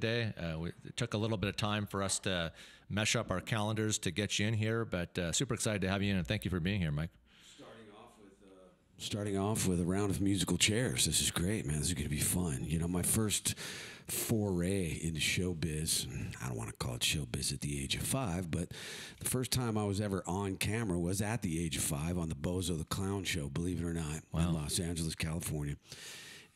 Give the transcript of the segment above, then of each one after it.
today. It took a little bit of time for us to mesh up our calendars to get you in here, but super excited to have you in, and thank you for being here, Mike. Starting off with a round of musical chairs. This is great, man. This is going to be fun. You know, my first foray into showbiz, I don't want to call it showbiz at the age of 5, but the first time I was ever on camera was at the age of 5 on the Bozo the Clown Show, believe it or not, in Los Angeles, California.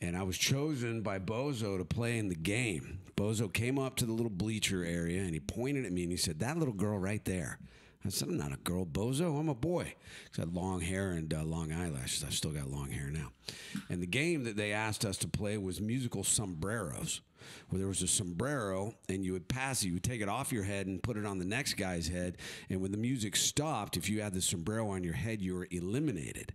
And I was chosen by Bozo to play in the game. Bozo came up to the little bleacher area, and he pointed at me, and he said, "That little girl right there." I said, "I'm not a girl, Bozo. I'm a boy." Because I had long hair and long eyelashes. I've still got long hair now. And the game that they asked us to play was musical sombreros, where there was a sombrero, and you would pass it. You would take it off your head and put it on the next guy's head. And when the music stopped, if you had the sombrero on your head, you were eliminated.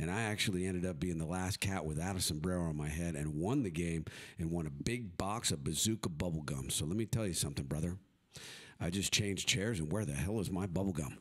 And I actually ended up being the last cat without a sombrero on my head and won the game and won a big box of Bazooka bubblegum. So let me tell you something, brother. I just changed chairs, and where the hell is my bubble gum?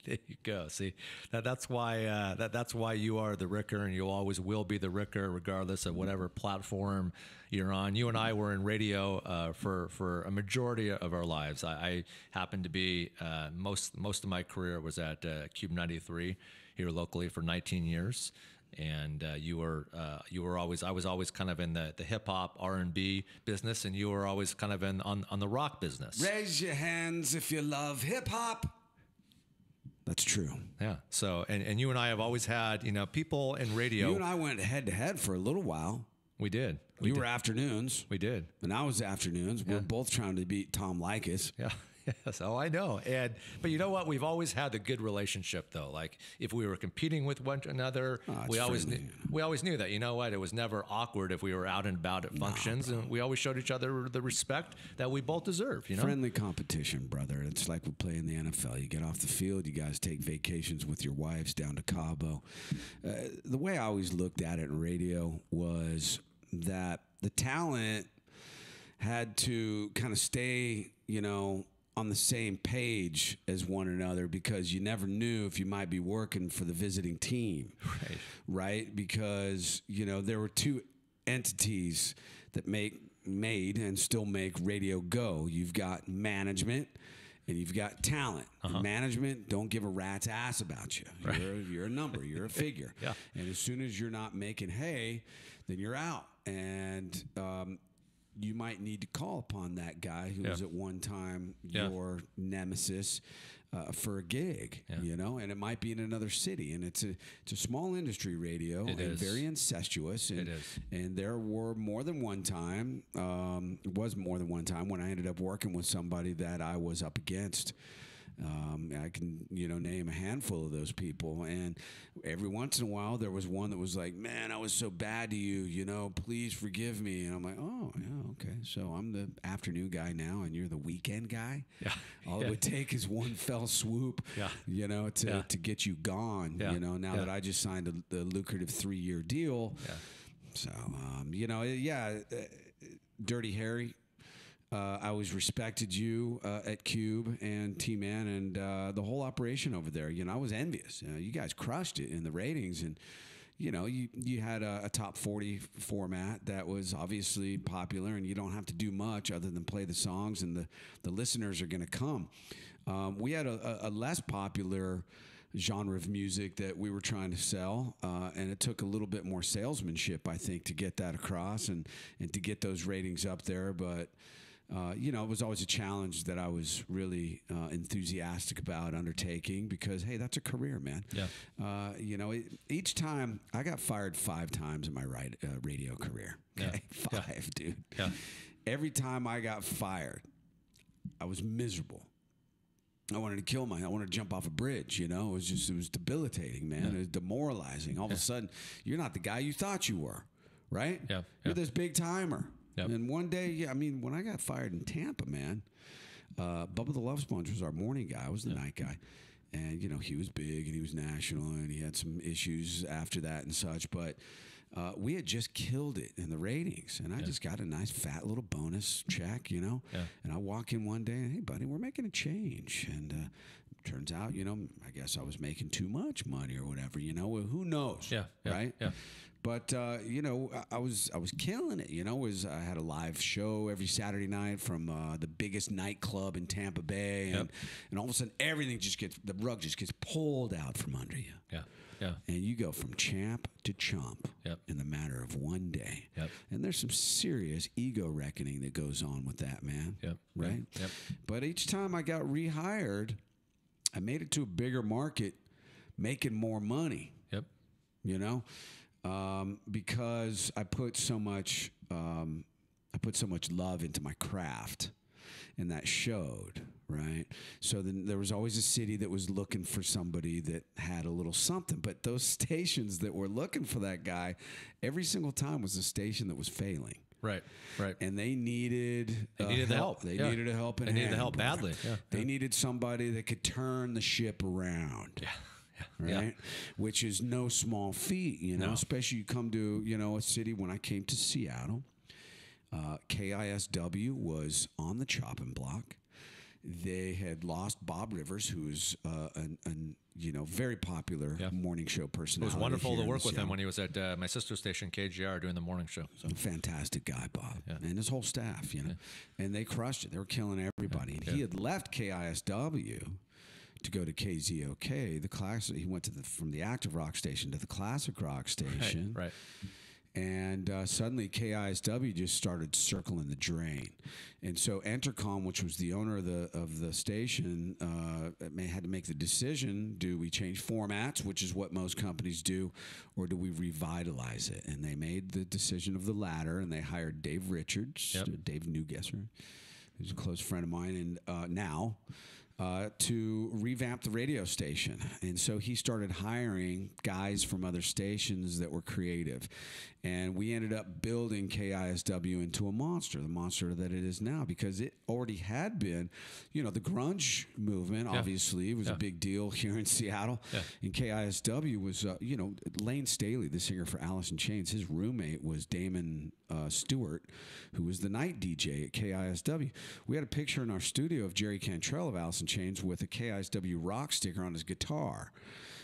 There you go. See, that's why that's why you are the Ricker, and you always will be the Ricker, regardless of whatever platform you're on. You and I were in radio for a majority of our lives. I happened to be most of my career was at Cube 93 here locally for 19 years. And you were always, I was always kind of in the hip hop R&B business, and you were always kind of on the rock business. Raise your hands if you love hip hop. That's true. Yeah. So, and you and I have always had, you know, people in radio. You and I went head to head for a little while. We did. You were afternoons. We did. And I was afternoons. We were both trying to beat Tom Likas. Yeah. Yes. Oh, I know. But you know what? We've always had a good relationship, though. Like if we were competing with one another, we always knew that. You know what? It was never awkward if we were out and about at functions, and we always showed each other the respect that we both deserve. You know, friendly competition, brother. It's like we play in the NFL. You get off the field, you guys take vacations with your wives down to Cabo. The way I always looked at it in radio was that the talent had to kind of stay, you know, on the same page as one another, because you never knew if you might be working for the visiting team, right? Because, you know, there were two entities that made and still make radio go. You've got management and you've got talent. Management don't give a rat's ass about you. You're a number. You're a figure. And as soon as you're not making hay, then you're out. And you might need to call upon that guy who was at one time your nemesis for a gig, you know, and it might be in another city. And it's a small industry, radio, and very incestuous. And, and there were more than one time, it was more than one time when I ended up working with somebody that I was up against. I can, you know, name a handful of those people. And every once in a while, there was one that was like, "Man, I was so bad to you, you know, please forgive me." And I'm like, "Oh, yeah, okay. So I'm the afternoon guy now, and you're the weekend guy." All it would take is one fell swoop, you know, to get you gone, you know, now that I just signed a lucrative 3-year deal. So, you know, Dirty Harry. I always respected you at Cube and T-Man and the whole operation over there. You know, I was envious. You guys crushed it in the ratings, and you know, you had a top 40 format that was obviously popular, and you don't have to do much other than play the songs, and the listeners are going to come. We had a less popular genre of music that we were trying to sell, and it took a little bit more salesmanship, I think, to get that across and to get those ratings up there. But you know, it was always a challenge that I was really enthusiastic about undertaking, because, hey, that's a career, man. You know, each time I got fired 5 times in my radio career. Okay? 5, dude. Every time I got fired, I was miserable. I wanted to kill myself. I wanted to jump off a bridge, you know. It was debilitating, man. It was demoralizing. All of a sudden, you're not the guy you thought you were, right? You're this big timer. And one day, I mean, when I got fired in Tampa, man, Bubba the Love Sponge was our morning guy. I was the night guy. And, you know, he was big and he was national, and he had some issues after that and such. But we had just killed it in the ratings, and I just got a nice fat little bonus check, you know. And I walk in one day and, "Hey, buddy, we're making a change." And turns out, you know, I guess I was making too much money or whatever, you know. Who knows, right? But you know, I was killing it. You know, I had a live show every Saturday night from the biggest nightclub in Tampa Bay, and all of a sudden the rug just gets pulled out from under you. Yeah. Yeah. And you go from champ to chump in the matter of one day. Yep. And there's some serious ego reckoning that goes on with that, man. Yep. Right? Yep. But each time I got rehired, I made it to a bigger market, making more money. Yep. You know? Because I put so much love into my craft, and that showed, right? So then there was always a city that was looking for somebody that had a little something, but those stations that were looking for that guy, every single time was a station that was failing. Right. And they needed the help. They needed a help. They needed the help badly. Yeah. They needed somebody that could turn the ship around. Yeah. Right, which is no small feat, you know. Especially you come to, you know, a city. When I came to Seattle, KISW was on the chopping block. They had lost Bob Rivers, who's an very popular morning show personality. It was wonderful to work with him when he was at my sister station KGR doing the morning show. So. Fantastic guy, Bob, and his whole staff, you know, and they crushed it. They were killing everybody. And he had left KISW to go to KZOK, the classic. He went from the active rock station to the classic rock station. Right. And suddenly KISW just started circling the drain. And so Entercom, which was the owner of the station, had to make the decision: do we change formats, which is what most companies do, or do we revitalize it? And they made the decision of the latter, and they hired Dave Richards, Dave Newgesser, who's a close friend of mine, and now to revamp the radio station. And so he started hiring guys from other stations that were creative. And we ended up building KISW into the monster that it is now, because it already had been, you know, the grunge movement, obviously, was a big deal here in Seattle. Yeah. And KISW was, Lane Staley, the singer for Alice in Chains, his roommate was Damon Stewart, who was the night DJ at KISW. We had a picture in our studio of Jerry Cantrell of Alice in Chains with a KISW rock sticker on his guitar.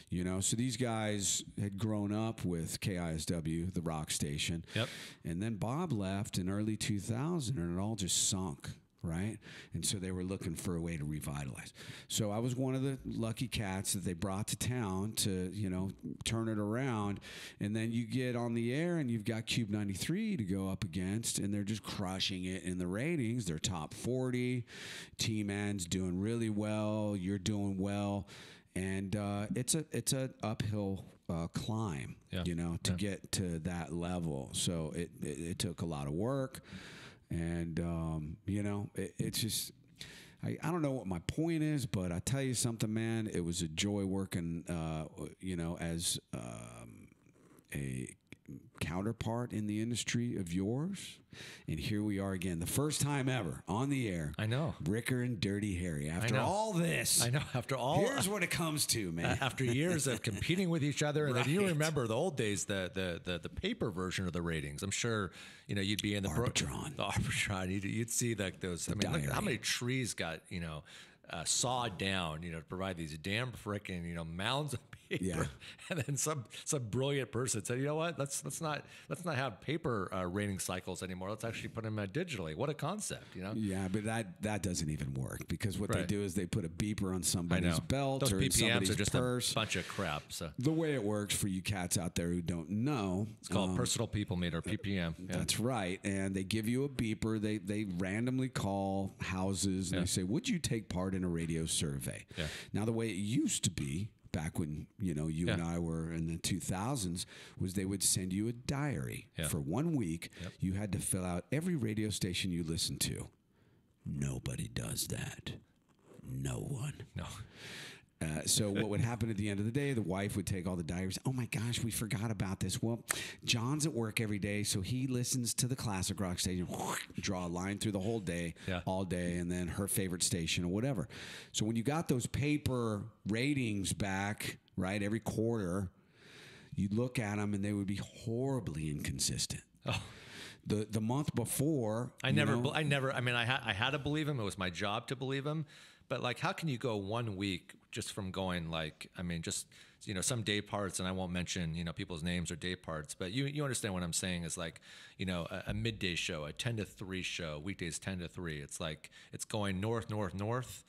You know, so these guys had grown up with KISW, the rock station. Yep. And then Bob left in early 2000, and it all just sunk, right? And so they were looking for a way to revitalize. So I was one of the lucky cats that they brought to town to, you know, turn it around. And then you get on the air, and you've got Cube 93 to go up against, and they're just crushing it in the ratings. They're top 40. T-Man's doing really well. You're doing well. And it's a uphill climb, you know, to get to that level. So it took a lot of work, and you know, it's just I don't know what my point is, but I tell you something, man, it was a joy working, you know, as a counterpart in the industry of yours. And here we are again, the first time ever on the air. I know. Ricker and Dirty Harry. After all this. I know. After all. Here's what it comes to, man. After years of competing with each other. And then you remember the old days, the paper version of the ratings. I'm sure, you know, you'd be in the Arbitron. The Arbitron. You'd see like those. I mean, look at how many trees got, you know, sawed down, you know, to provide these damn frickin', you know, mounds of paper, and then some brilliant person said, you know what, let's not have paper rating cycles anymore. Let's actually put them digitally. What a concept, you know? Yeah, but that doesn't even work, because what they do is they put a beeper on somebody's belt. Those or PPMs somebody's are just purse. a bunch of crap. So the way it works for you cats out there who don't know, it's called personal people meter, PPM. That's right. And they give you a beeper. They randomly call houses, and they say, would you take part in a radio survey? Now, the way it used to be back when, you know, you and I were in the 2000s, was they would send you a diary for 1 week. You had to fill out every radio station you listened to. Nobody does that. No one. No. So what would happen at the end of the day, the wife would take all the diaries. Oh, my gosh, we forgot about this. Well, John's at work every day, so he listens to the classic rock station, draw a line through the whole day, all day, and then her favorite station or whatever. So when you got those paper ratings back, right, every quarter, you'd look at them, and they would be horribly inconsistent. Oh. The month before, I mean, I had to believe him. It was my job to believe him. But like, how can you go 1 week just from going like, I mean, just some day parts, and I won't mention, people's names or day parts, but you understand what I'm saying is like, a midday show, a 10 to 3 show, weekdays 10 to 3. It's like, it's going north, north, north.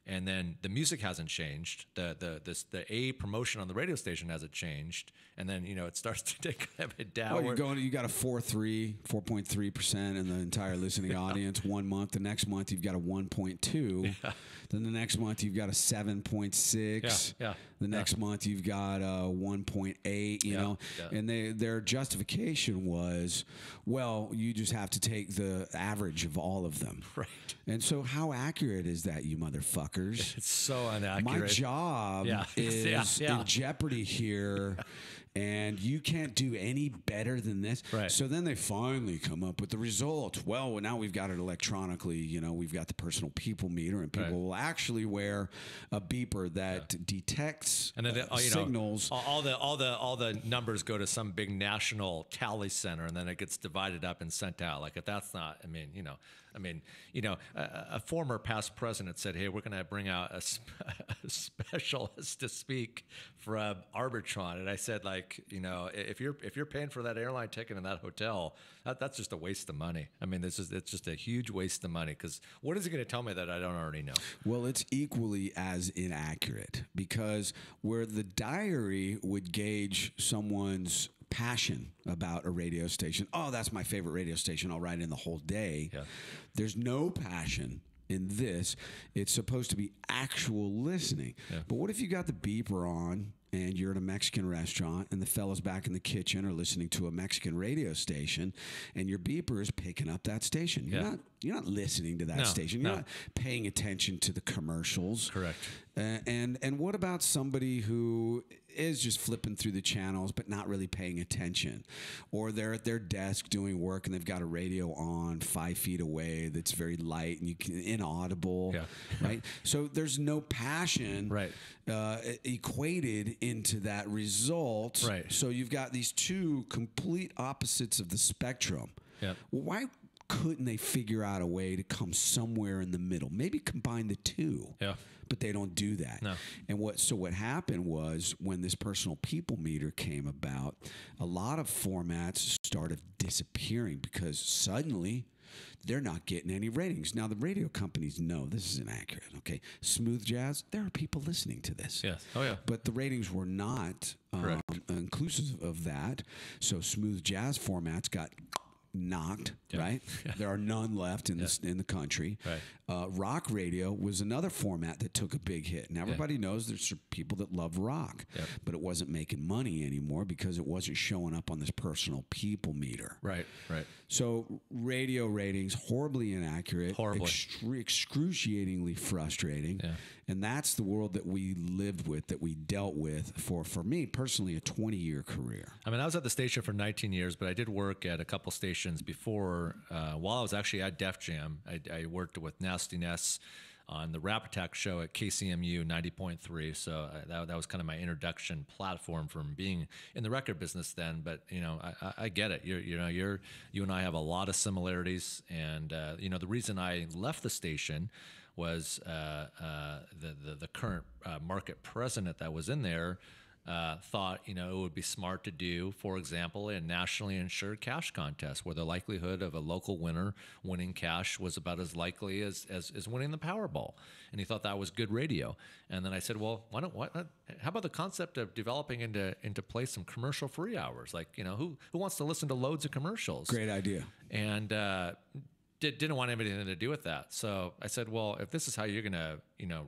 And then the music hasn't changed. The A promotion on the radio station hasn't changed. And then, it starts to take a bit down. Well, you got a 4.3% in the entire listening audience 1 month. The next month you've got a 1.2. Yeah. Then the next month you've got a 7.6. Yeah. The next month you've got a 1.8, you know. Yeah. And their justification was, well, you just have to take the average of all of them. Right. And so how accurate is that, you motherfuckers? It's so inaccurate. My job is in jeopardy here. And you can't do any better than this. Right. So then they finally come up with the results. Well, now we've got it electronically. We've got the personal people meter, and people will actually wear a beeper that detects and then signals. All the numbers go to some big national tally center, and then it gets divided up and sent out. Like, if that's not, a former past president said, "Hey, we're going to bring out a specialist to speak from Arbitron," and I said, like, if you're paying for that airline ticket and that hotel, that's just a waste of money. It's just a huge waste of money, because what is he going to tell me that I don't already know? Well, it's equally as inaccurate, because where the diary would gauge someone's passion about a radio station, oh, that's my favorite radio station, I'll write in the whole day. Yeah. There's no passion in this. It's supposed to be actual listening. Yeah. But what if you got the beeper on and you're at a Mexican restaurant and the fellas back in the kitchen are listening to a Mexican radio station, and your beeper is picking up that station? You're not listening to that station. You're not paying attention to the commercials. Correct. And what about somebody who is just flipping through the channels but not really paying attention, or they're at their desk doing work and they've got a radio on 5 feet away that's very light and inaudible, right? So there's no passion equated into that result. Right. So you've got these two complete opposites of the spectrum. Yeah. Well, why couldn't they figure out a way to come somewhere in the middle? Maybe combine the two. Yeah. But they don't do that. No. And what happened was, when this personal people meter came about, a lot of formats started disappearing because suddenly they're not getting any ratings. Now, the radio companies know this is inaccurate, okay? Smooth jazz, there are people listening to this. Yes. Oh, yeah. But the ratings were not inclusive of that. So smooth jazz formats got knocked, right? Yeah. There are none left in the country. Right. Rock radio was another format that took a big hit. And everybody knows there's people that love rock, but it wasn't making money anymore because it wasn't showing up on this personal people meter. Right. So radio ratings, horribly inaccurate, excruciatingly frustrating. Yeah. And that's the world that we lived with, that we dealt with for me personally, a 20-year career. I was at the station for 19 years, but I did work at a couple stations before. While I was actually at Def Jam, I worked with Nasty Ness on the Rap Attack show at KCMU 90.3. So that was kind of my introduction platform from being in the record business then. But I get it. You and I have a lot of similarities, and the reason I left the station was the current market president that was in there thought it would be smart to do, for example, a nationally insured cash contest where the likelihood of a local winner winning cash was about as likely as winning the Powerball. And he thought that was good radio. And then I said, well, how about the concept of developing into place some commercial free hours? Like, who wants to listen to loads of commercials? Great idea. And didn't want anything to do with that. So I said, well, if this is how you're going to,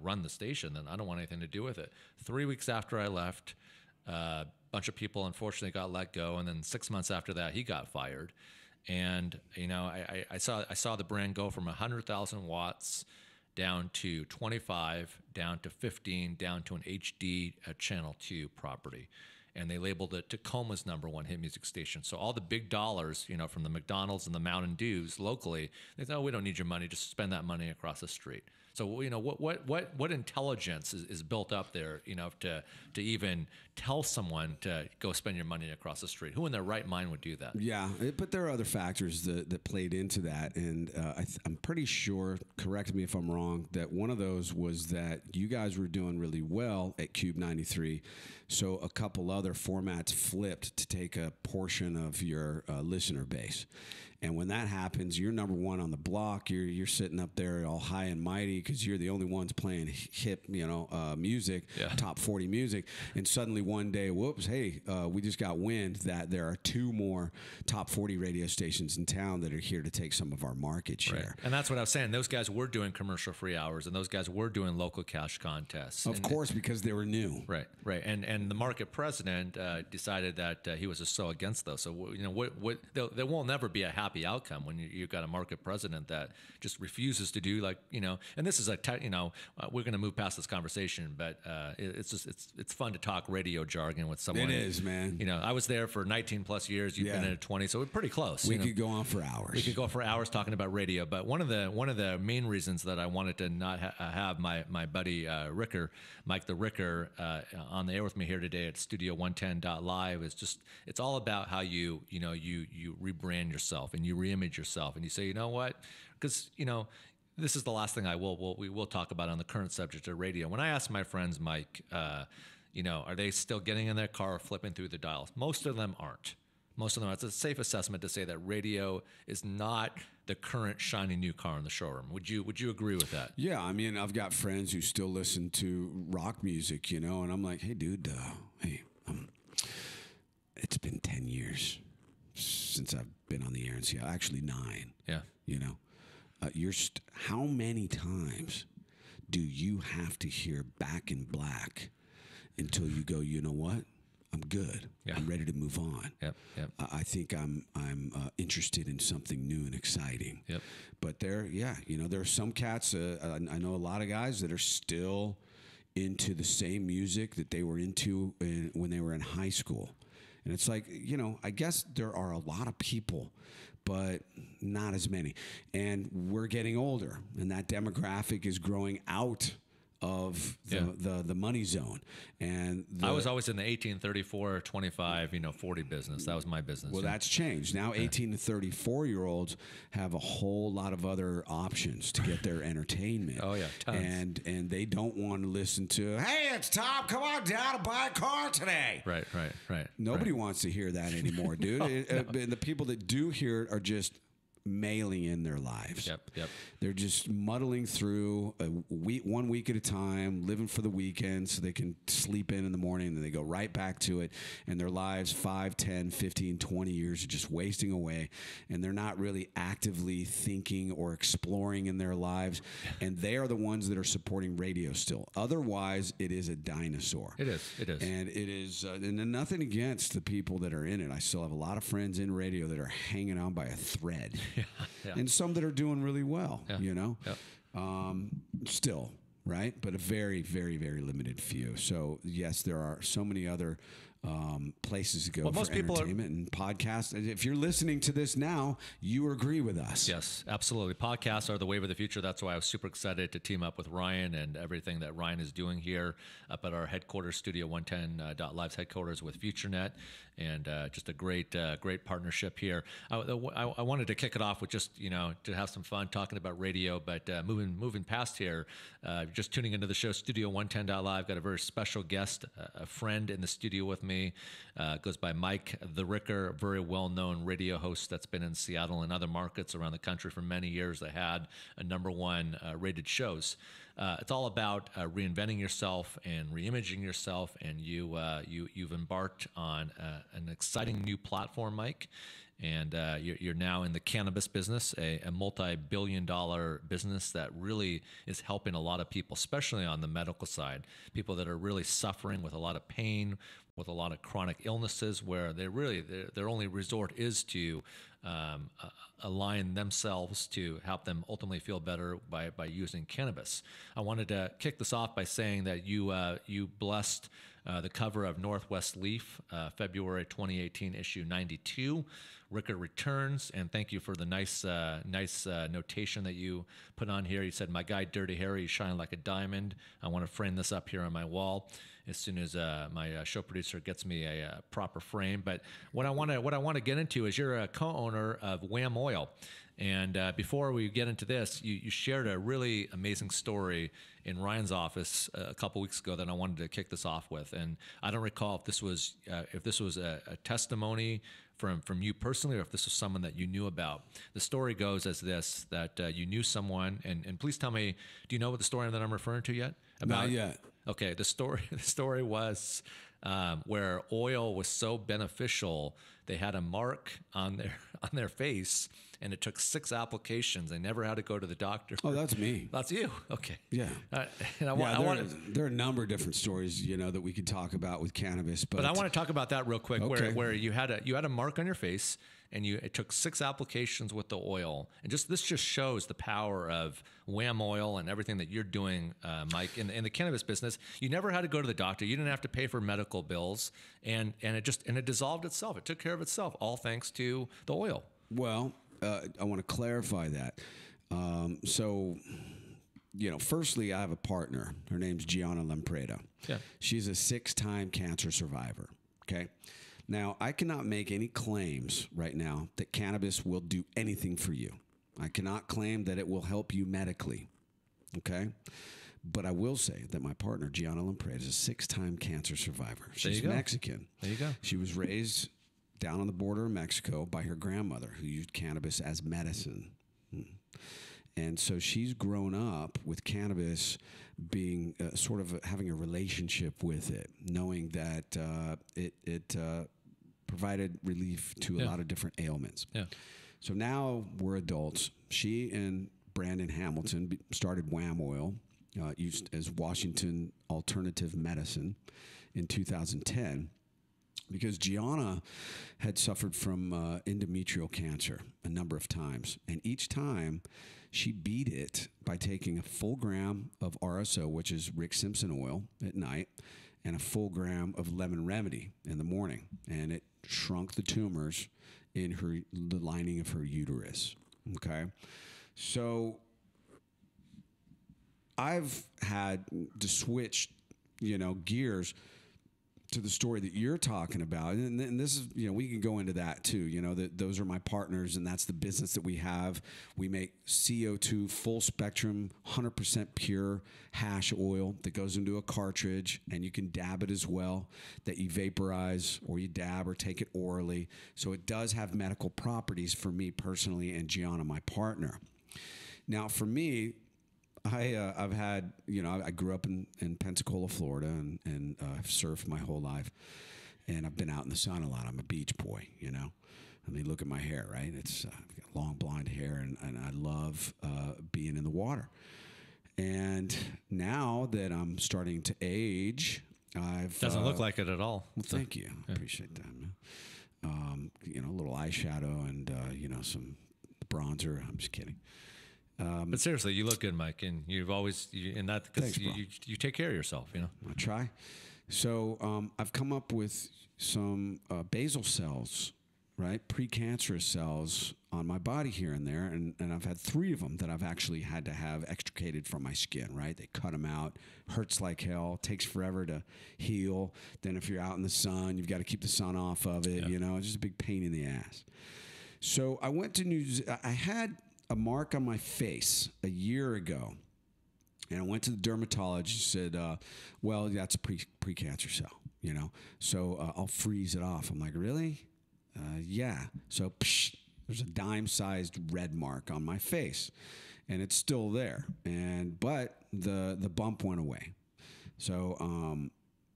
run the station, then I don't want anything to do with it. 3 weeks after I left, a bunch of people unfortunately got let go. And then 6 months after that, he got fired. And, I saw the brand go from 100,000 watts down to 25, down to 15, down to an HD Channel 2 property. And they labeled it Tacoma's #1 hit music station. So all the big dollars, from the McDonald's and the Mountain Dews locally, they said, oh, we don't need your money. Just spend that money across the street. So what intelligence is built up there, to even tell someone to go spend your money across the street? Who in their right mind would do that? Yeah, but there are other factors that played into that, and I'm pretty sure, correct me if I'm wrong, that one of those was that you guys were doing really well at Cube 93, so a couple other formats flipped to take a portion of your listener base. And when that happens, you're number one on the block. You're sitting up there all high and mighty because you're the only ones playing hip, music, top 40 music. And suddenly one day, whoops, hey, we just got wind that there are 2 more top 40 radio stations in town that are here to take some of our market share. Right. And that's what I was saying. Those guys were doing commercial-free hours, and those guys were doing local cash contests. Of course, because they were new. Right. And the market president decided that he was just so against those. So there will never be a happy outcome when you've got a market president that just refuses to do and this is we're going to move past this conversation, but it's fun to talk radio jargon with someone. It is, man. I was there for 19 plus years. You've been in it 20, so we're pretty close. We could go on for hours. We could go for hours talking about radio. But one of the main reasons that I wanted to not have my buddy Mike the Ricker, on the air with me here today at Studio 110.live is just, it's all about how you rebrand yourself and you reimage yourself and you say, you know what? Because, this is the last thing we will talk about on the current subject of radio. When I ask my friends, Mike, are they still getting in their car, flipping through the dials? Most of them aren't. It's a safe assessment to say that radio is not the current shiny new car in the showroom. Would you agree with that? Yeah, I mean, I've got friends who still listen to rock music, and I'm like, hey, dude, it's been 10 years since I've been on the air in Seattle. Actually, 9. Yeah. How many times do you have to hear Back in Black until you go, you know what? I'm good. Yeah. I'm ready to move on. Yep. I think I'm interested in something new and exciting. Yep. But there are some cats. I know a lot of guys that are still into the same music that they were into when they were in high school. And it's like, I guess there are a lot of people, but not as many. And we're getting older, and that demographic is growing out of the money zone. And I was always in the 18, 34, 25, 40 business. That was my business. Well, that's changed. Now 18 to 34-year-olds have a whole lot of other options to get their entertainment. Oh, yeah, tons. And they don't want to listen to, hey, it's Tom, come on down and buy a car today. Right. Nobody wants to hear that anymore, dude. No. And the people that do hear it are just mailing in their lives. Yep. They're just muddling through 1 week at a time, living for the weekend so they can sleep in the morning, and then they go right back to it, and their lives 5, 10, 15, 20 years are just wasting away, and they're not really actively thinking or exploring in their lives, and they are the ones that are supporting radio still. Otherwise, it is a dinosaur. It is. And it is, and nothing against the people that are in it. I still have a lot of friends in radio that are hanging on by a thread. Yeah. And some that are doing really well, Yep. Still, right? But a very, very, very limited few. So, yes, there are so many other places to go for entertainment and podcasts. If you're listening to this now, you agree with us. Yes, absolutely. Podcasts are the wave of the future. That's why I was super excited to team up with Ryan and everything that Ryan is doing here up at our headquarters, Studio 110.live's headquarters with FutureNet, and just a great partnership here. I wanted to kick it off with just, to have some fun talking about radio, but moving past here, just tuning into the show, Studio 110.live, got a very special guest, a friend in the studio with me. Goes by Mike the Ricker, a very well-known radio host that's been in Seattle and other markets around the country for many years that had a #1 rated shows. It's all about reinventing yourself and reimaging yourself, and you've embarked on an exciting new platform, Mike. And you're now in the cannabis business, a multi-billion-dollar business that really is helping a lot of people, especially on the medical side, people that are really suffering with a lot of pain, with a lot of chronic illnesses, where their only resort is to align themselves to help them ultimately feel better by using cannabis. I wanted to kick this off by saying that you blessed the cover of Northwest Leaf, February 2018, issue 92. Ricker returns, and thank you for the nice notation that you put on here. You said, "My guy Dirty Harry, you shine like a diamond. I want to frame this up here on my wall as soon as my show producer gets me a proper frame." But what I want to get into is you're a co-owner of Wham Oil. And before we get into this, you shared a really amazing story in Ryan's office a couple weeks ago that I wanted to kick this off with. And I don't recall if this was a testimony from you personally, or if this was someone that you knew about. The story goes as this: that you knew someone, and please tell me, do you know what the story that I'm referring to yet? Not yet. Okay, the story was where oil was so beneficial, they had a mark on their face, and it took 6 applications. They never had to go to the doctor. Oh, that's me. That's you. Okay. Yeah. There are a number of different stories, that we could talk about with cannabis, but I want to talk about that real quick. Okay. Where you had a mark on your face, and it took 6 applications with the oil, and this just shows the power of Wham Oil and everything that you're doing, Mike, in the cannabis business. You never had to go to the doctor. You didn't have to pay for medical bills, and it dissolved itself. It took care of itself, all thanks to the oil. Well, I want to clarify that. Firstly, I have a partner. Her name's Gianna Lampreda. Yeah. She's a 6-time cancer survivor. Okay. Now, I cannot make any claims right now that cannabis will do anything for you. I cannot claim that it will help you medically. Okay. But I will say that my partner, Gianna Lampreda, is a 6-time cancer survivor. She's Mexican. There you go. She was raised down on the border of Mexico by her grandmother, who used cannabis as medicine. And so she's grown up with cannabis being sort of having a relationship with it, knowing that it provided relief to a lot of different ailments. Yeah. So now we're adults. She and Brandon Hamilton started Wham Oil, used as Washington Alternative Medicine in 2010. Because Gianna had suffered from endometrial cancer a number of times. And each time she beat it by taking a full gram of RSO, which is Rick Simpson oil, at night, and a full gram of Lemon Remedy in the morning. And it shrunk the tumors in the lining of her uterus. Okay. So I've had to switch, gears to the story that you're talking about. And this is, we can go into that too, that those are my partners, and that's the business that we have. We make CO2 full spectrum, 100% pure hash oil that goes into a cartridge, and you can dab it as well, that you vaporize or you dab or take it orally. So it does have medical properties for me personally and Gianna, my partner. Now for me, I've had, I grew up in Pensacola, Florida, and I've surfed my whole life, and I've been out in the sun a lot. I'm a beach boy, I mean, look at my hair, right? It's I've got long blonde hair, and I love being in the water. And now that I'm starting to age, Doesn't look like it at all. Well, thank you. I appreciate that, man. A little eyeshadow and some bronzer. I'm just kidding. But seriously, you look good, Mike, and you've always because you take care of yourself. I try. So I've come up with some basal cells, right, precancerous cells on my body here and there, and I've had 3 of them that I've actually had to have extricated from my skin. Right, they cut them out, hurts like hell, takes forever to heal. Then if you're out in the sun, you've got to keep the sun off of it. Yeah. It's just a big pain in the ass. So I went to I had a mark on my face a year ago, and I went to the dermatologist and said, well, that's a precancer cell, so I'll freeze it off. I'm like, really? Yeah. So there's a dime-sized red mark on my face, and it's still there. But the bump went away. So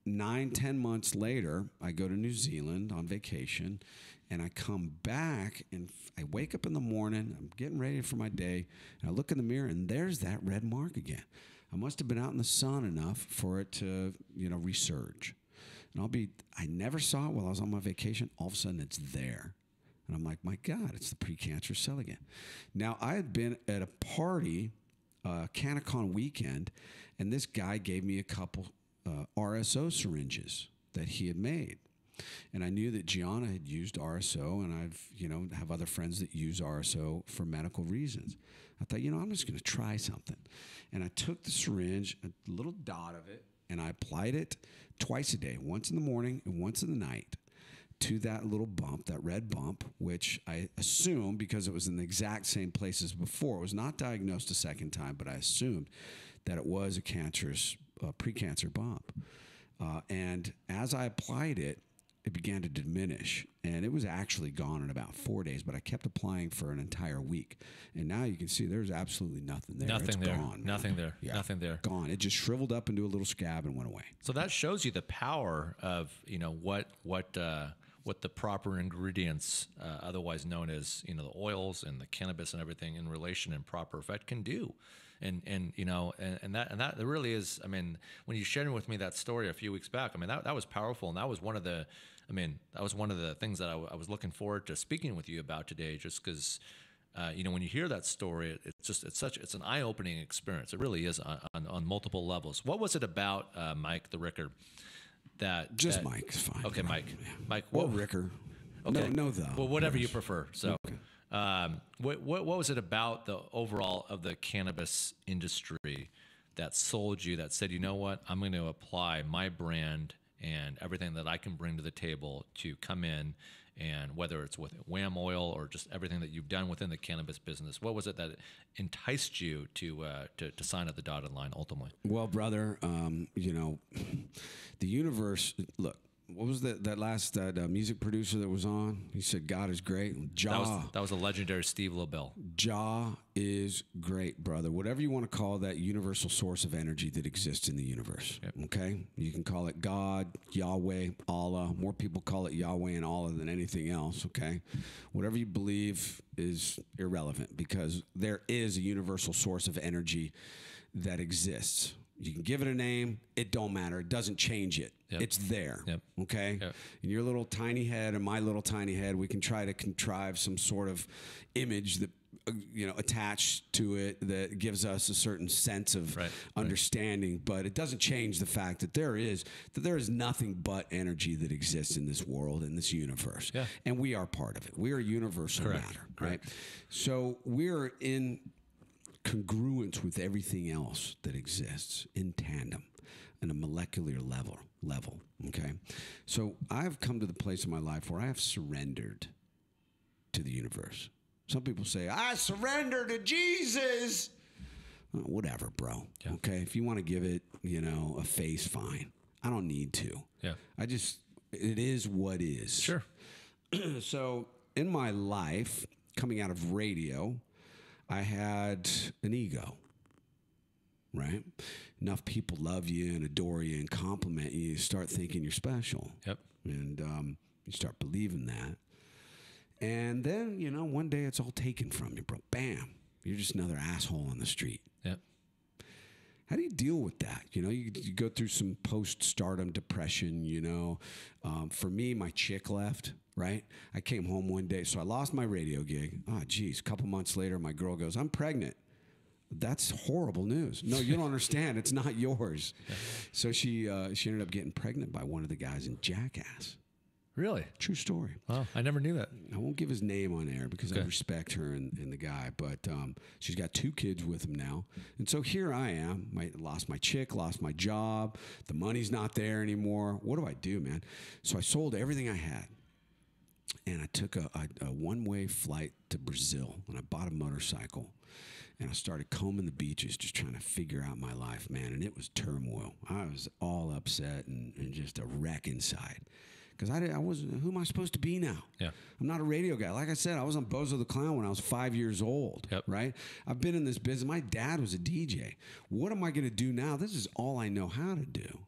9-10 months later, I go to New Zealand on vacation, and I come back, and I wake up in the morning, I'm getting ready for my day, and I look in the mirror, and there's that red mark again. I must have been out in the sun enough for it to, resurge. And I never saw it while I was on my vacation. All of a sudden, it's there. And I'm like, my God, it's the precancerous cell again. Now, I had been at a party, CannaCon weekend, and this guy gave me a couple RSO syringes that he had made. And I knew that Gianna had used RSO, and have other friends that use RSO for medical reasons. I thought, I'm just going to try something. And I took the syringe, a little dot of it, and I applied it twice a day, once in the morning and once in the night, to that little bump, that red bump, which I assumed, because it was in the exact same place as before, it was not diagnosed a second time, but I assumed that it was a cancerous, precancer bump. And as I applied it, it began to diminish, and it was actually gone in about 4 days, but I kept applying for an entire week. And now you can see there's absolutely nothing there. Nothing it's there. Gone, nothing there. Yeah. Nothing there. Gone. It just shriveled up into a little scab and went away. So that shows you the power of, what the proper ingredients, otherwise known as, the oils and the cannabis and everything in relation and proper effect can do. And that really is, when you shared with me that story a few weeks back, that was powerful. And that was one of the things that I was looking forward to speaking with you about today, just because, when you hear that story, it's an eye-opening experience. It really is on multiple levels. What was it about, Mike the Ricker, Mike is fine. Okay, Mike. Yeah. Mike. Well, Ricker. Okay. No, though. Well, whatever you prefer. So, okay. What was it about the overall of the cannabis industry that sold you, that said, you know what, I'm going to apply my brand and everything that I can bring to the table to come in, and whether it's with Wham Oil or just everything that you've done within the cannabis business, what was it that enticed you to sign at the dotted line ultimately? Well, brother, the universe, look, what was that music producer that was on? He said, God is great. That was a legendary Steve LaBelle. Jah is great, brother. Whatever you want to call that universal source of energy that exists in the universe. Yep. Okay? You can call it God, Yahweh, Allah. More people call it Yahweh and Allah than anything else, okay? Whatever you believe is irrelevant, because there is a universal source of energy that exists. You can give it a name. It don't matter. It doesn't change it. Yep. It's there. Yep. Okay? Yep. In your little tiny head and my little tiny head, we can try to contrive some sort of image that, attached to it that gives us a certain sense of understanding. But it doesn't change the fact that there is nothing but energy that exists in this world, in this universe. Yeah. And we are part of it. We are universal matter. Right? So we're in congruence with everything else that exists, in tandem, on a molecular level, okay? So I've come to the place in my life where I have surrendered to the universe. Some people say, I surrender to Jesus. Whatever, bro. Yeah. Okay, if you want to give it, a face, fine. I don't need to. Yeah. It is what is. Sure. So in my life, coming out of radio, I had an ego, right? Enough people love you and adore you and compliment you, you start thinking you're special. Yep. And you start believing that. And then, one day it's all taken from you, bro. Bam. You're just another asshole on the street. Yep. How do you deal with that? You go through some post-stardom depression, For me, my chick left. Right? I came home one day, so I lost my radio gig. Oh, geez. A couple months later, my girl goes, I'm pregnant. That's horrible news. No, you don't understand. It's not yours. So she ended up getting pregnant by one of the guys in Jackass. Really? True story. Wow, I never knew that. I won't give his name on air because I respect her and the guy, but she's got 2 kids with him now. And so here I am. Lost my chick, lost my job. The money's not there anymore. What do I do, man? So I sold everything I had. And I took a one-way flight to Brazil, and I bought a motorcycle, and I started combing the beaches, just trying to figure out my life, man. And it was turmoil. I was all upset and just a wreck inside, because I wasn't. Who am I supposed to be now? Yeah, I'm not a radio guy. Like I said, I was on Bozo the Clown when I was 5 years old. Yep. Right. I've been in this business. My dad was a DJ. What am I going to do now? This is all I know how to do.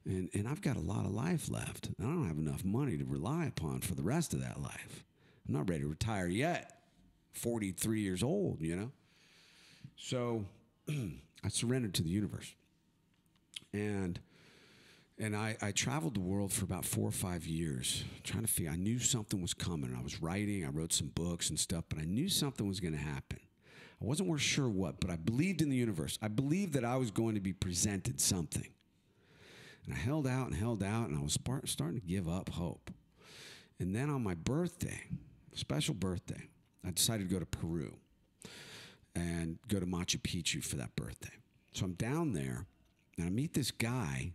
And I've got a lot of life left. I don't have enough money to rely upon for the rest of that life. I'm not ready to retire yet. 43 years old, So I surrendered to the universe. And And I traveled the world for about 4 or 5 years trying to figure. I knew something was coming. I was writing. I wrote some books and stuff, but I knew something was going to happen. I wasn't sure what, but I believed in the universe. I believed that I was going to be presented something. And I held out, and I was starting to give up hope. And then on my birthday, special birthday, I decided to go to Peru and go to Machu Picchu for that birthday. So I'm down there, and I meet this guy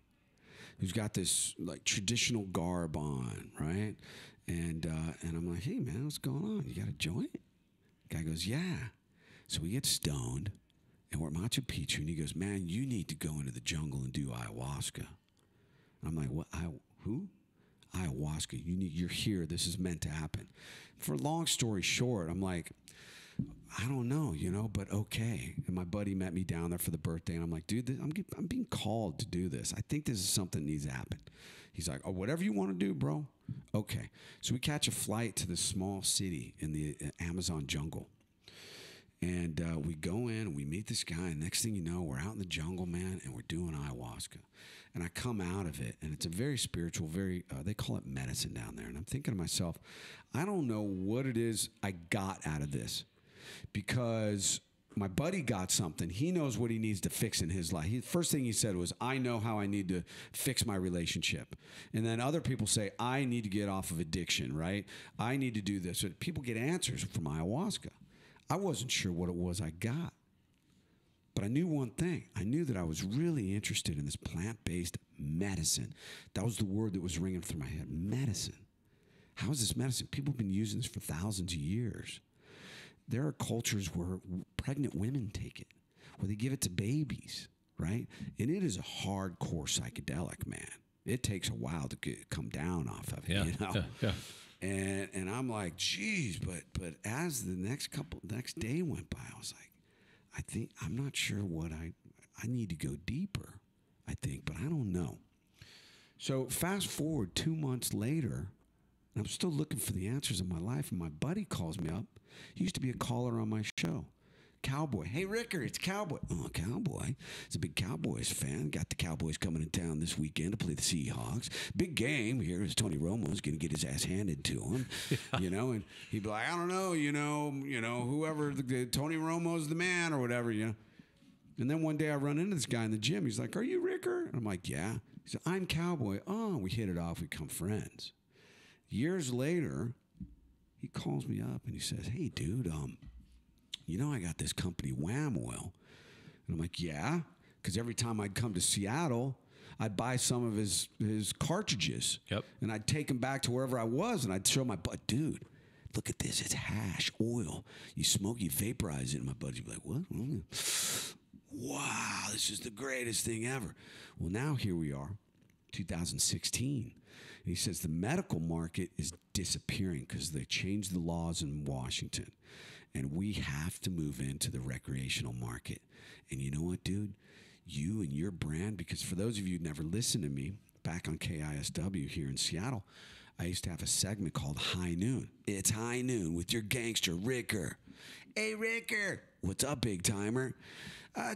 who's got this like traditional garb on, right? And I'm like, hey man, what's going on? You got a joint? The guy goes, yeah. So we get stoned, and we're at Machu Picchu, and he goes, man, you need to go into the jungle and do ayahuasca. I'm like, what? Who? Ayahuasca. You're here. This is meant to happen. For a long story short, I'm like, I don't know, but okay. And my buddy met me down there for the birthday, and I'm like, dude, I'm being called to do this. I think this is something that needs to happen. He's like, oh, whatever you want to do, bro. Okay. So we catch a flight to this small city in the Amazon jungle. And we go in, and we meet this guy, and next thing you know, we're out in the jungle, man, and we're doing ayahuasca. And I come out of it, and it's a very spiritual, they call it medicine down there. And I'm thinking to myself, I don't know what it is I got out of this. Because my buddy got something. He knows what he needs to fix in his life. First thing he said was, I know how I need to fix my relationship. And then other people say, I need to get off of addiction, right? I need to do this. So people get answers from ayahuasca. I wasn't sure what it was I got. But I knew one thing. I knew that I was really interested in this plant-based medicine. That was the word that was ringing through my head. Medicine. How is this medicine? People have been using this for thousands of years. There are cultures where pregnant women take it, where they give it to babies, right? And it is a hardcore psychedelic, man. It takes a while to come down off of it, Yeah. And I'm like, geez, but as the next day went by, I was like, I'm not sure what I need to go deeper, I think, but I don't know. So fast forward 2 months later, and I'm still looking for the answers in my life, and my buddy calls me up. He used to be a caller on my show. Cowboy. Hey, Ricker, it's Cowboy. Oh, Cowboy. He's a big Cowboys fan. Got the Cowboys coming to town this weekend to play the Seahawks. Big game here is Tony Romo's going to get his ass handed to him, and he'd be like, I don't know, whoever, Tony Romo's the man or whatever, And then one day I run into this guy in the gym. He's like, are you Ricker? And I'm like, yeah. He said, I'm Cowboy. Oh, we hit it off. We become friends. Years later, he calls me up and he says, hey, dude, I got this company, Wham Oil. And I'm like, yeah, because every time I'd come to Seattle, I'd buy some of his cartridges. Yep. And I'd take them back to wherever I was, and I'd show my buddy, dude, look at this. It's hash oil. You smoke, you vaporize it. And my buddy'd be like, what? Wow, this is the greatest thing ever. Well, now here we are, 2016. And he says the medical market is disappearing because they changed the laws in Washington. And we have to move into the recreational market. And you know what, dude? You and your brand, because for those of you who never listened to me, back on KISW here in Seattle, I used to have a segment called High Noon. It's High Noon with your gangster, Ricker. Hey, Ricker. What's up, big timer?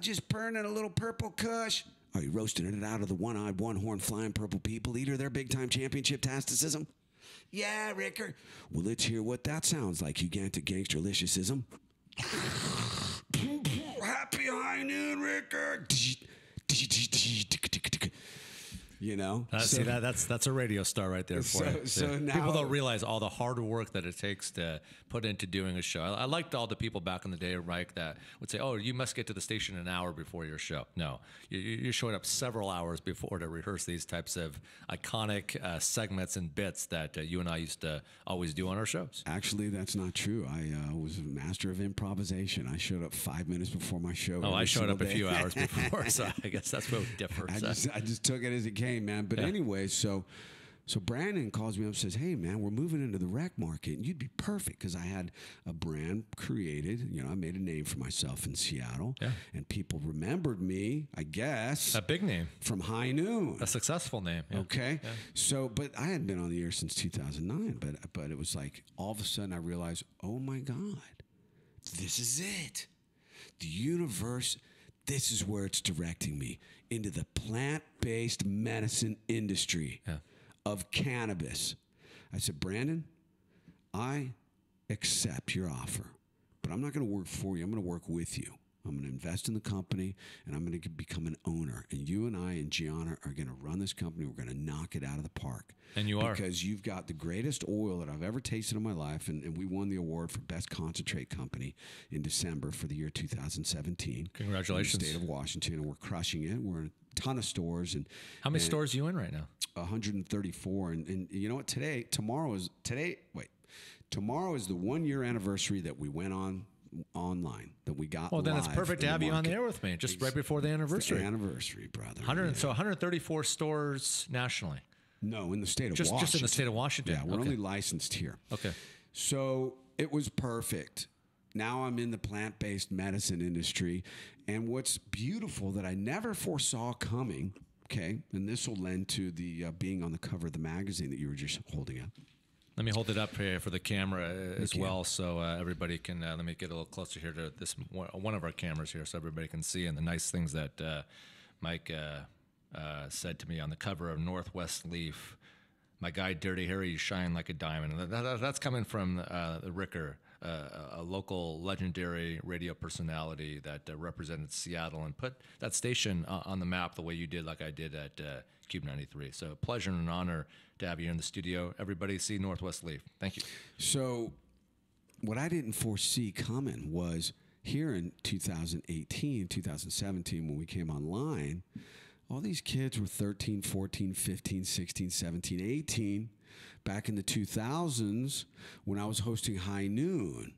Just burning a little purple kush. Are you roasting it out of the one-eyed, one-horn flying purple people eater, their big-time championship tasticism? Yeah, Ricker. Well, let's hear what that sounds like, you gigantic gangsterlicious-ism. Happy high noon, Ricker. See that's a radio star right there for you. So now, people don't realize all the hard work that it takes to put into doing a show. I liked all the people back in the day, Mike, that would say, "Oh, you must get to the station an hour before your show." No, you're showing up several hours before to rehearse these types of iconic segments and bits that you and I used to always do on our shows. Actually, that's not true. I was a master of improvisation. I showed up 5 minutes before my show. Oh, I showed up a few hours before, so I guess that's what differs. I just took it as it came, man. But anyway, so Brandon calls me up and says, hey, man, we're moving into the rec market, and you'd be perfect because I had a brand created. I made a name for myself in Seattle, and people remembered me, I guess. A big name. From High Noon. A successful name. Yeah. Okay. Yeah. So, but I hadn't been on the air since 2009, but it was like all of a sudden I realized, oh, my God, this is it. The universe this is where it's directing me, into the plant-based medicine industry of cannabis. I said, Brandon, I accept your offer, but I'm not going to work for you. I'm going to work with you. I'm going to invest in the company, and I'm going to become an owner. And you and I and Gianna are going to run this company. We're going to knock it out of the park. And you are. Because you've got the greatest oil that I've ever tasted in my life. And we won the award for Best Concentrate Company in December for the year 2017. Congratulations. In the state of Washington, and we're crushing it. We're in a ton of stores. And how many stores are you in right now? 134. And you know what? Tomorrow is the 1 year anniversary that we went online, that we got. Well, then live it's perfect to have you on the market. air with me, just right before the anniversary. It's the anniversary, brother. So 134 stores nationally. No, in the state of Washington. Just in the state of Washington. Yeah, we're only licensed here. Okay. So it was perfect. Now I'm in the plant-based medicine industry, and what's beautiful that I never foresaw coming, okay, and this will lend to the being on the cover of the magazine that you were just holding up. Let me hold it up here for the camera as well, so everybody can. Let me get a little closer here to this one of our cameras here, so everybody can see and the nice things that Mike said to me on the cover of Northwest Leaf. My guy, Dirty Harry, you shine like a diamond. And that's coming from the Ricker, a local legendary radio personality that represented Seattle and put that station on the map the way you did, like I did at Cube 93. So a pleasure and an honor to have you in the studio. Everybody see Northwest Leaf. Thank you. So what I didn't foresee coming was here in 2018, 2017, when we came online, all these kids were 13, 14, 15, 16, 17, 18 back in the 2000s when I was hosting High Noon.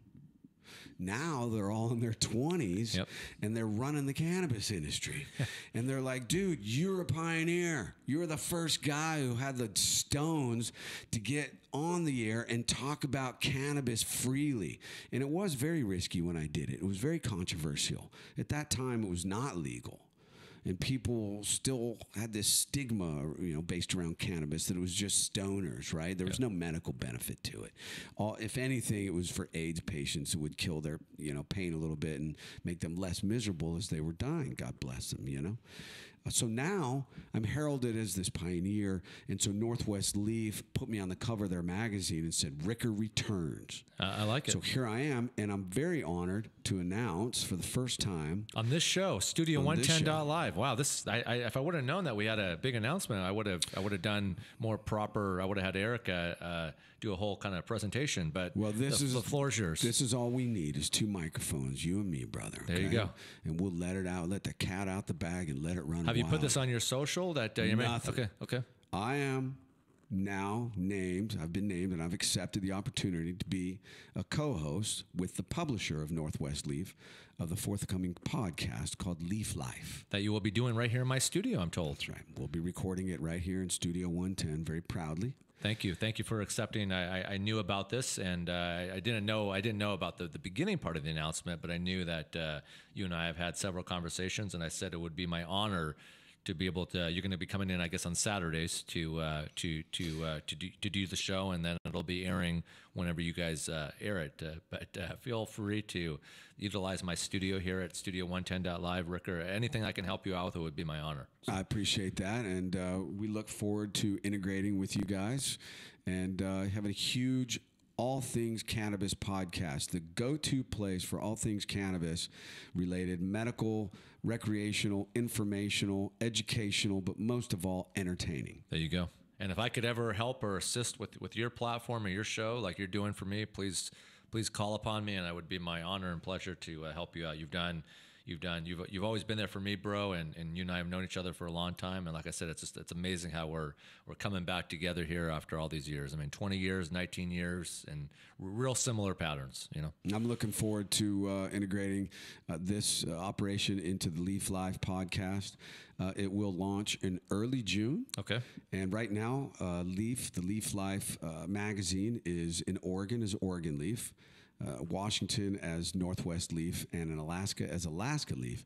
Now they're all in their 20s and they're running the cannabis industry. And they're like, dude, you're a pioneer. You're the first guy who had the stones to get on the air and talk about cannabis freely. And it was very risky when I did it. It was very controversial. At that time, it was not legal. And people still had this stigma, based around cannabis, that it was just stoners, right? There was no medical benefit to it. If anything, it was for AIDS patients who would kill their, pain a little bit and make them less miserable as they were dying. God bless them, So now I'm heralded as this pioneer, and so Northwest Leaf put me on the cover of their magazine and said, Ricker returns. I like it. So here I am, and I'm very honored to announce for the first time on this show, Studio 110.live. Wow, this if I would have known that we had a big announcement, I would have done more proper. I would have had Erica do a whole kind of presentation. But the floor's yours. This is all we need is 2 microphones, you and me, brother. Okay? There you go. And we'll let it out, let the cat out the bag, and let it run. Have you put this on your social? Nothing. Okay. I am now named, I've been named, and I've accepted the opportunity to be a co-host with the publisher of Northwest Leaf of the forthcoming podcast called Leaf Life. That you will be doing right here in my studio, I'm told. That's right. We'll be recording it right here in Studio 110 very proudly. Thank you. Thank you for accepting. I knew about this, and I didn't know about the beginning part of the announcement, but I knew that you and I have had several conversations, and I said it would be my honor to be able to. You're going to be coming in, I guess, on Saturdays to do the show, and then it'll be airing whenever you guys air it. But feel free to utilize my studio here at Studio 110.live. Ricker, anything I can help you out with, it would be my honor. So. I appreciate that, and we look forward to integrating with you guys and having a huge All Things Cannabis podcast, the go-to place for all things cannabis related, medical, recreational, informational, educational, but most of all, entertaining. There you go. And if I could ever help or assist with your platform or your show like you're doing for me, please call upon me, and it would be my honor and pleasure to help you out. You've always been there for me, bro, and you and I have known each other for a long time. And like I said, it's amazing how we're coming back together here after all these years. I mean, 20 years, 19 years, and real similar patterns, I'm looking forward to integrating this operation into the Leaf Life podcast. It will launch in early June. Okay. And right now, the Leaf Life magazine is in Oregon as Oregon Leaf. Washington as Northwest Leaf, and in Alaska as Alaska Leaf.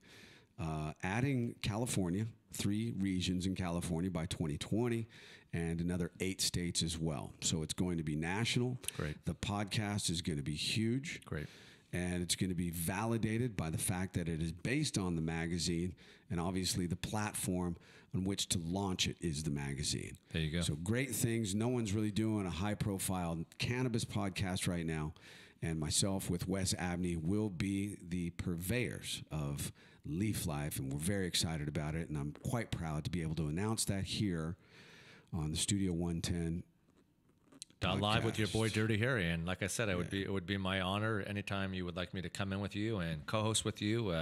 Adding California, 3 regions in California by 2020, and another 8 states as well. So it's going to be national. Great. The podcast is going to be huge. Great. and it's going to be validated by the fact that it is based on the magazine, and obviously the platform on which to launch it is the magazine. There you go. So great things. No one's really doing a high-profile cannabis podcast right now, and myself with Wes Abney will be the purveyors of Leaf Life, and we're very excited about it, and I'm quite proud to be able to announce that here on the Studio 110 Live with your boy podcast. Dirty Harry, and like I said, it would be my honor anytime you would like me to come in with you and co-host with you.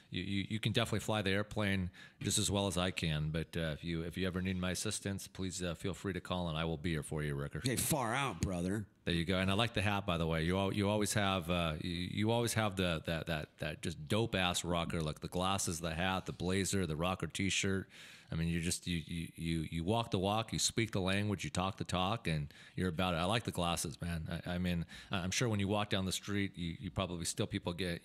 You can definitely fly the airplane just as well as I can, but if you ever need my assistance, please feel free to call, and I will be here for you, Ricker. Hey, far out, brother. There you go. And I like the hat, by the way. You always have you always have that just dope ass rocker, like the glasses, the hat, the blazer, the rocker T-shirt. I mean, you walk the walk, you speak the language, you talk the talk, and you're about it. I like the glasses, man. I mean, I'm sure when you walk down the street, you probably still people get,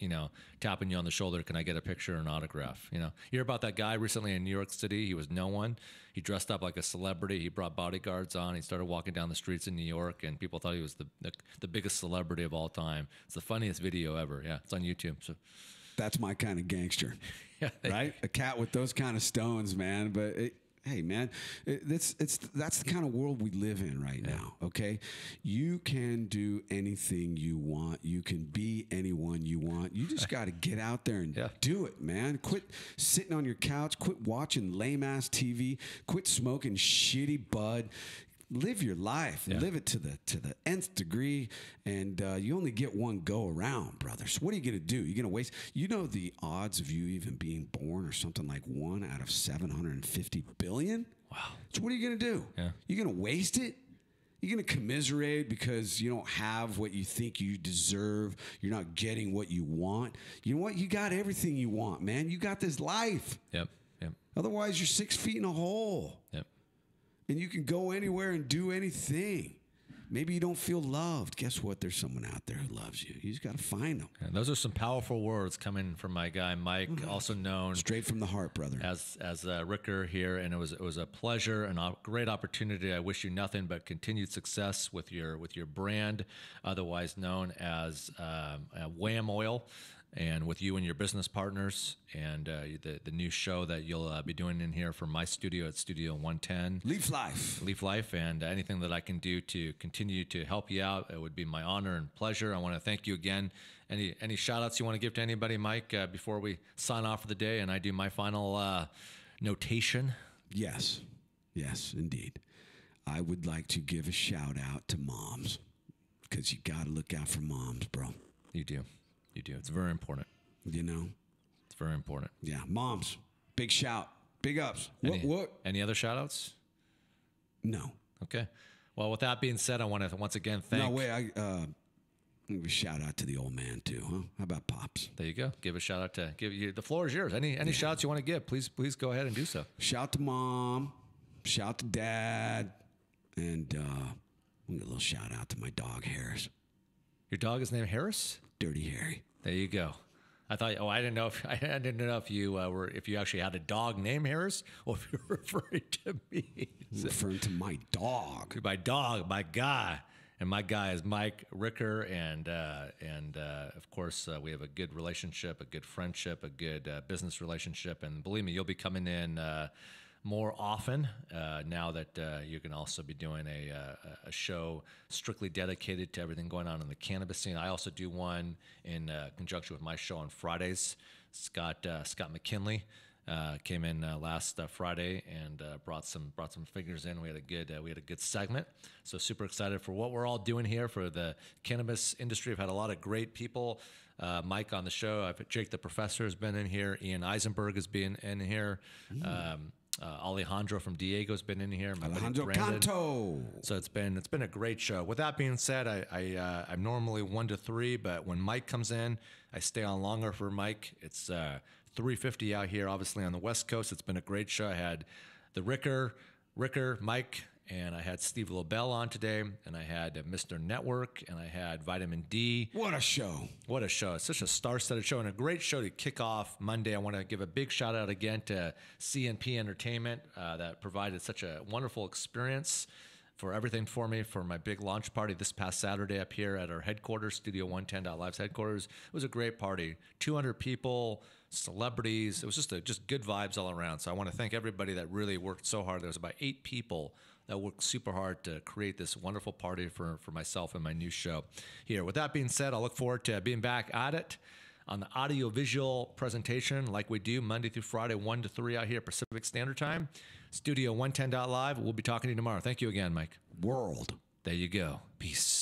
tapping you on the shoulder. Can I get a picture or an autograph? You hear about that guy recently in New York City. He was no one. He dressed up like a celebrity. He brought bodyguards on. He started walking down the streets in New York, and people thought he was the biggest celebrity of all time. It's the funniest video ever. Yeah, it's on YouTube. So That's my kind of gangster. yeah, Right? A cat with those kind of stones, man. But hey, man, that's the kind of world we live in right now. Okay, you can do anything you want. You can be anyone you want. You just got to get out there and do it, man. Quit sitting on your couch. Quit watching lame ass TV. Quit smoking shitty bud. Live your life. Live it to the nth degree, and you only get one go around, brother. So what are you gonna do? You're gonna waste. The odds of you even being born are something like 1 out of 750 billion. wow. So what are you gonna do? Yeah. You're gonna waste it. You're gonna commiserate because you don't have what you think you deserve. You're not getting what you want. You know what? You got everything you want, man. You got this life. Yep. Otherwise, you're 6 feet in a hole. Yep. And you can go anywhere and do anything. Maybe you don't feel loved. Guess what? There's someone out there who loves you. You just got to find them. And those are some powerful words coming from my guy Mike, also known Straight from the heart, brother. as Ricker here, and it was a pleasure and a great opportunity. I wish you nothing but continued success with your brand, otherwise known as Wham Oil, and with you and your business partners, and the new show that you'll be doing in here from my studio at Studio 110. Leaf Life. And anything that I can do to continue to help you out, it would be my honor and pleasure. I want to thank you again. Any shout outs you want to give to anybody, Mike, before we sign off for the day and I do my final notation? Yes, indeed. I would like to give a shout out to moms, because you got to look out for moms, bro. You do. It's very important. It's very important. Yeah, moms. Big shout. Big ups. What? Any other shout outs? No. Okay. Well, with that being said, I want to once again thank. No, wait. Give a shout out to the old man too, huh? How about Pops? There you go. Give a shout out to the floor is yours. Any shout outs you want to give, please go ahead and do so. Shout to Mom. Shout to Dad. And a little shout out to my dog Harris. Your dog is named Harris? Dirty Harry. There you go. I thought. Oh, I didn't know if you if you actually had a dog named Harris, or if you're referring to me. I'm referring to my dog. My dog, my guy, and my guy is Mike Ricker, and of course we have a good relationship, a good friendship, a good business relationship, and believe me, you'll be coming in more often now that you can also be doing a show strictly dedicated to everything going on in the cannabis scene. I also do one in conjunction with my show on Fridays. Scott McKinley came in last Friday and brought some figures in. We had a good segment. So super excited for what we're all doing here for the cannabis industry. I've had a lot of great people. Mike on the show. Jake the Professor has been in here. Ian Eisenberg has been in here. Alejandro from Diego's been in here. Alejandro Canto. So it's been a great show. With that being said, I'm normally 1 to 3, but when Mike comes in, I stay on longer for Mike. It's 3:50 out here, obviously on the West Coast. It's been a great show. I had the Ricker, Mike, and I had Steve Lobel on today, and I had Mr. Network, and I had Vitamin D. What a show. What a show. It's such a star-studded show and a great show to kick off Monday. I want to give a big shout-out again to CNP Entertainment that provided such a wonderful experience for everything for me for my big launch party this past Saturday up here at our headquarters, Studio 110.live's headquarters. It was a great party. 200 people, celebrities. It was just good vibes all around. So I want to thank everybody that really worked so hard. There was about 8 people that worked super hard to create this wonderful party for myself and my new show here. With that being said, I look forward to being back at it on the audio-visual presentation like we do Monday through Friday, 1 to 3 out here Pacific Standard Time. Studio 110.live. We'll be talking to you tomorrow. Thank you again, Mike. World. There you go. Peace.